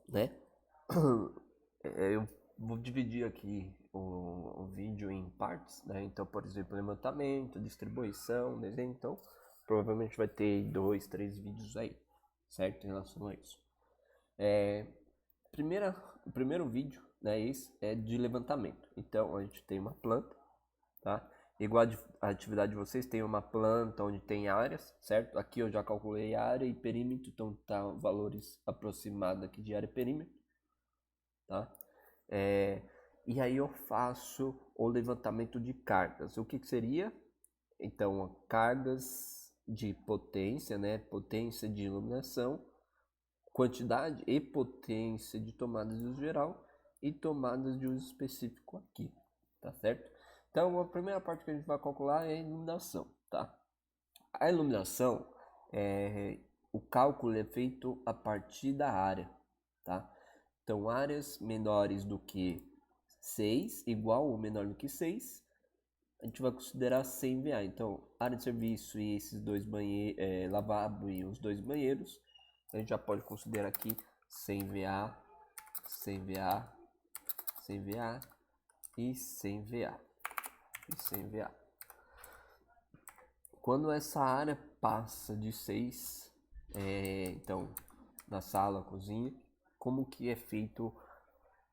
né? Eu vou dividir aqui o vídeo em partes, né? Então, por exemplo, levantamento, distribuição, desenho. Então, provavelmente vai ter 2, 3 vídeos aí, certo? Em relação a isso. O primeiro vídeo, né? Esse é de levantamento. Então, a gente tem uma planta, tá? Igual a atividade de vocês, tem uma planta onde tem áreas, certo? Aqui eu já calculei área e perímetro, então tá valores aproximados aqui de área e perímetro, tá? E aí eu faço o levantamento de cargas. O que seria? Então, cargas de potência, né? Potência de iluminação, quantidade e potência de tomadas de uso geral e tomadas de uso específico aqui, tá certo? Então, a primeira parte que a gente vai calcular é a iluminação, tá? A iluminação, o cálculo é feito a partir da área, tá? Então, áreas menores do que 6, igual ou menor do que 6, a gente vai considerar 100 VA. Então, área de serviço e esses dois banheiros, lavabo e os dois banheiros, a gente já pode considerar aqui 100 VA, 100 VA, 100 VA e 100 VA. E 100 VA. Quando essa área passa de 6, então, na sala, cozinha, como que é feito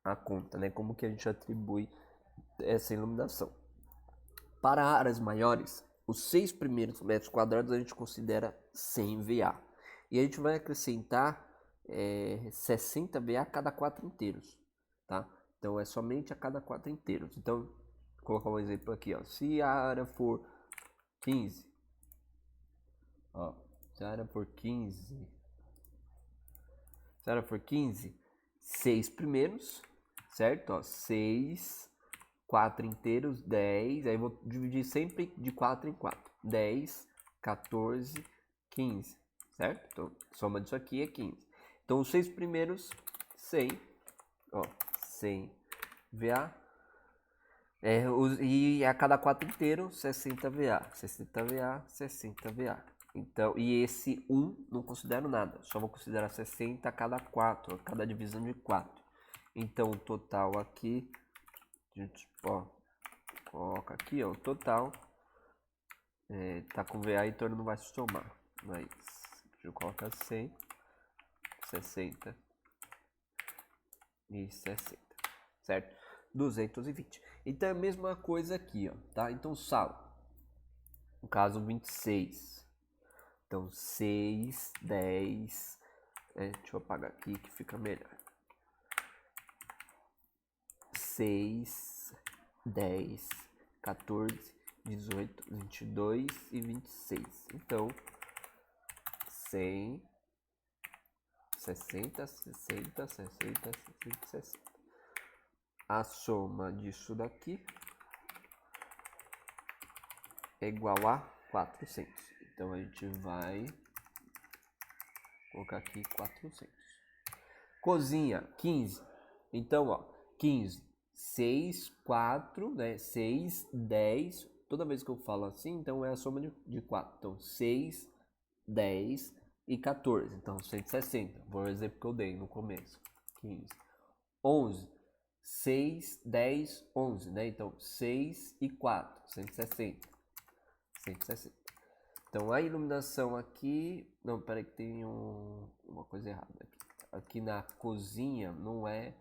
a conta, né? Como que a gente atribui essa iluminação? Para áreas maiores, os 6 primeiros metros quadrados a gente considera 100 VA. E a gente vai acrescentar 60 VA a cada 4 inteiros, tá? Então é somente a cada 4 inteiros. Então, vou colocar um exemplo aqui, ó. Se a área for 15, ó, se a área for 15, se a área for 15, 6 primeiros, certo? Ó, 6, 4 inteiros, 10, aí vou dividir sempre de 4 em 4. 10, 14, 15, certo? Então, soma disso aqui é 15. Então, os 6 primeiros, 100, ó, 100 VA. E a cada 4 inteiro, 60 VA, 60 VA, 60 VA. Então, e esse 1 não considero nada, só vou considerar 60 a cada 4, a cada divisão de 4. Então, o total aqui, a gente, ó, coloca aqui, ó, o total tá com VA, então ele não vai se somar, mas deixa eu colocar 100, 60 e 60, certo? 220. Então é a mesma coisa aqui, ó, tá? Então sala, no caso 26. Então 6, 10, deixa eu apagar aqui que fica melhor. 6, 10, 14, 18, 22 e 26. Então 100, 60, 60, 60, 60, 60. A soma disso daqui é igual a 400. Então a gente vai colocar aqui 400. Cozinha, 15. Então, ó, 15, 6, 4, né? 6, 10. Toda vez que eu falo assim, então é a soma de 4. Então, 6, 10 e 14. Então, 160. Por exemplo que eu dei no começo. 15. 11. 6, 10, 11, né? Então, 6 e 4, 160. 160. Então, a iluminação aqui... Não, peraí que tem uma coisa errada aqui. Aqui na cozinha não é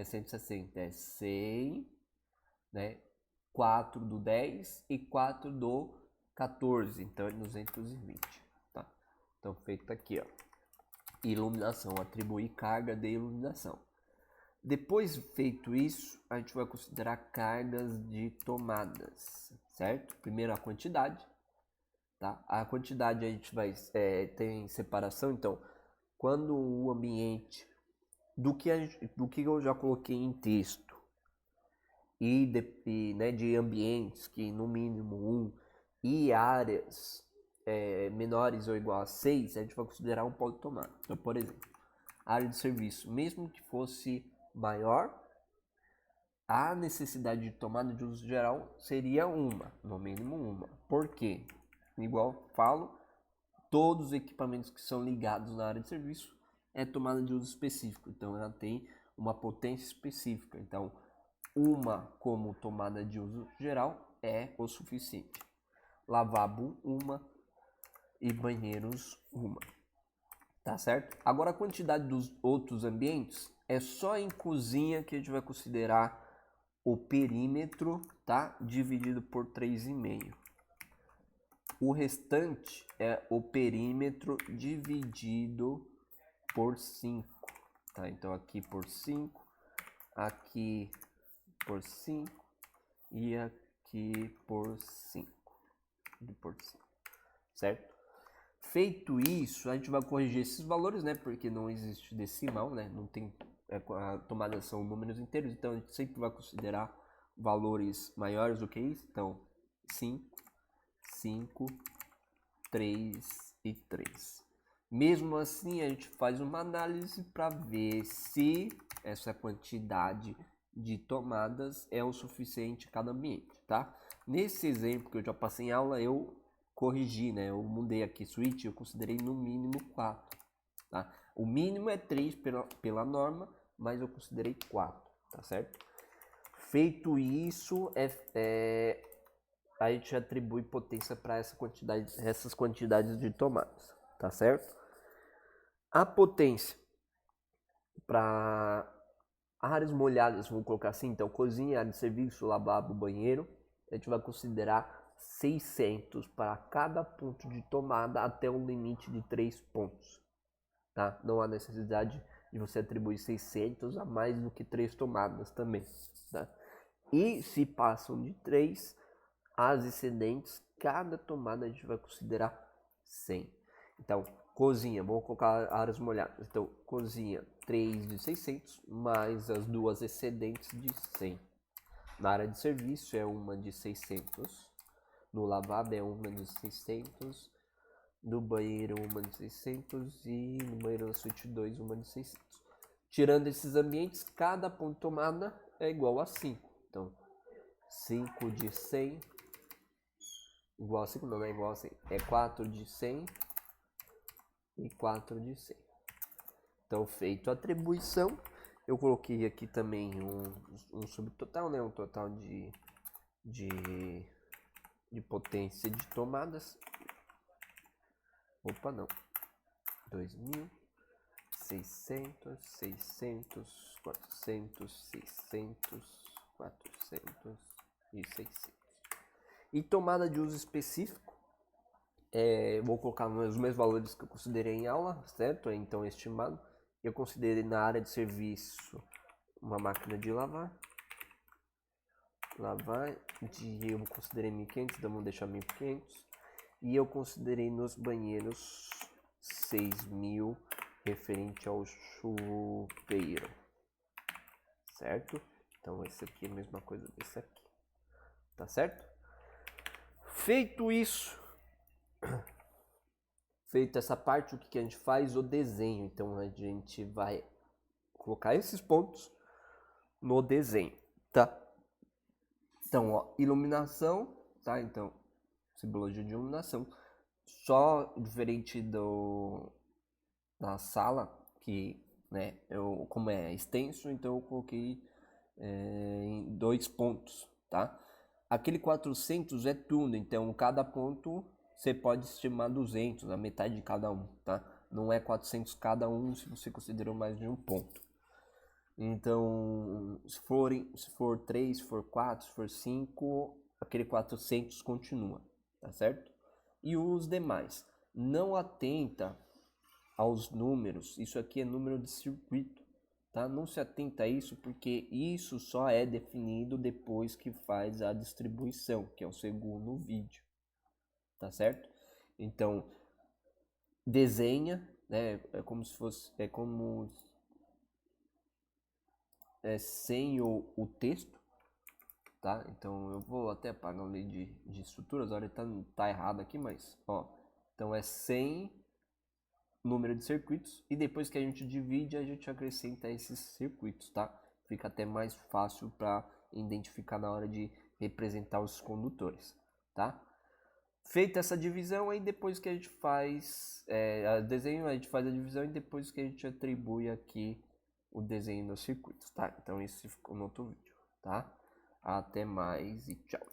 160, é 100, né? 4 do 10 e 4 do 14, então é 220, tá? Então, feito aqui, ó. Iluminação, atribuir carga de iluminação. Depois feito isso, a gente vai considerar cargas de tomadas, certo? Primeiro a quantidade, tá? A quantidade a gente vai tem separação, então quando o ambiente do que eu já coloquei em texto né, de ambientes que no mínimo 1 e áreas menores ou igual a 6, a gente vai considerar um polo tomado. Então, por exemplo, área de serviço, mesmo que fosse maior, a necessidade de tomada de uso geral seria no mínimo uma. Por quê? Igual falo, todos os equipamentos que são ligados na área de serviço é tomada de uso específico, então ela tem uma potência específica. Então, uma como tomada de uso geral é o suficiente. Lavabo, uma, e banheiros, uma. Tá certo? Agora a quantidade dos outros ambientes é só em cozinha que a gente vai considerar o perímetro, tá? Dividido por 3,5. O restante é o perímetro dividido por 5. Tá? Então aqui por 5, aqui por 5 e aqui por 5. Certo? Feito isso, a gente vai corrigir esses valores, né? Porque não existe decimal, né? Não tem a tomada são números inteiros, então a gente sempre vai considerar valores maiores do que isso. Então, 5, 5, 3 e 3. Mesmo assim, a gente faz uma análise para ver se essa quantidade de tomadas é o suficiente em cada ambiente, tá? Nesse exemplo que eu já passei em aula, eu corrigi, né? Eu mudei aqui switch, eu considerei no mínimo 4, tá? O mínimo é 3 pela norma, mas eu considerei 4, tá certo? Feito isso, a gente atribui potência para essas quantidades de tomadas, tá certo? A potência para áreas molhadas, vamos colocar assim, então cozinha, área de serviço, lavabo, banheiro, a gente vai considerar 600 para cada ponto de tomada até um limite de 3 pontos, tá? Não há necessidade de você atribuir 600 a mais do que 3 tomadas também, tá? E se passam de 3, as excedentes, cada tomada a gente vai considerar 100. Então, cozinha, vamos colocar áreas molhadas. Então, cozinha 3 de 600 mais as duas excedentes de 100. Na área de serviço é uma de 600. No lavabo é uma de 600. No banheiro uma de 600. E no banheiro da suíte 2 uma de 600. Tirando esses ambientes, cada ponto de tomada é igual a 5. Então, 5 de 100 igual a 5, não é igual a 100. É 4 de 100 e 4 de 100. Então, feito a atribuição, eu coloquei aqui também um subtotal, né? Um total de potência de tomadas. Opa, não. 2.000, 600, 600, 400, 600, 400 e 600. E tomada de uso específico, vou colocar os mesmos valores que eu considerei em aula, certo? Então, estimado. Eu considerei na área de serviço uma máquina de lavar. Eu considerei 1.500, então vamos deixar 1.500. E eu considerei nos banheiros 6.000 referente ao chuveiro, certo? Então esse aqui é a mesma coisa desse aqui, tá certo? Feito isso, feita essa parte, o que a gente faz? O desenho. Então a gente vai colocar esses pontos no desenho, tá? Então, ó, iluminação, tá? Então, simbologia de iluminação. Só diferente da sala, que, né, como é extenso, então eu coloquei em 2 pontos, tá? Aquele 400 é tudo, então cada ponto você pode estimar 200, a metade de cada um, tá? Não é 400 cada um se você considerou mais de um ponto. Então, se for 3, se for 4, se for 5, aquele 400 continua, tá certo? E os demais, não atenta aos números, isso aqui é número de circuito, tá? Não se atenta a isso porque isso só é definido depois que faz a distribuição, que é o segundo vídeo, tá certo? Então, desenha, né? É como se fosse, sem o texto, tá? Então eu vou até apagar o lei de estruturas, olha, tá errado aqui, mas ó, então é sem número de circuitos e depois que a gente divide a gente acrescenta esses circuitos, tá? Fica até mais fácil para identificar na hora de representar os condutores, tá? Feita essa divisão, aí depois que a gente faz desenho, a gente faz a divisão e depois que a gente atribui aqui o desenho dos circuitos, tá? Então isso ficou no outro vídeo, tá? Até mais e tchau!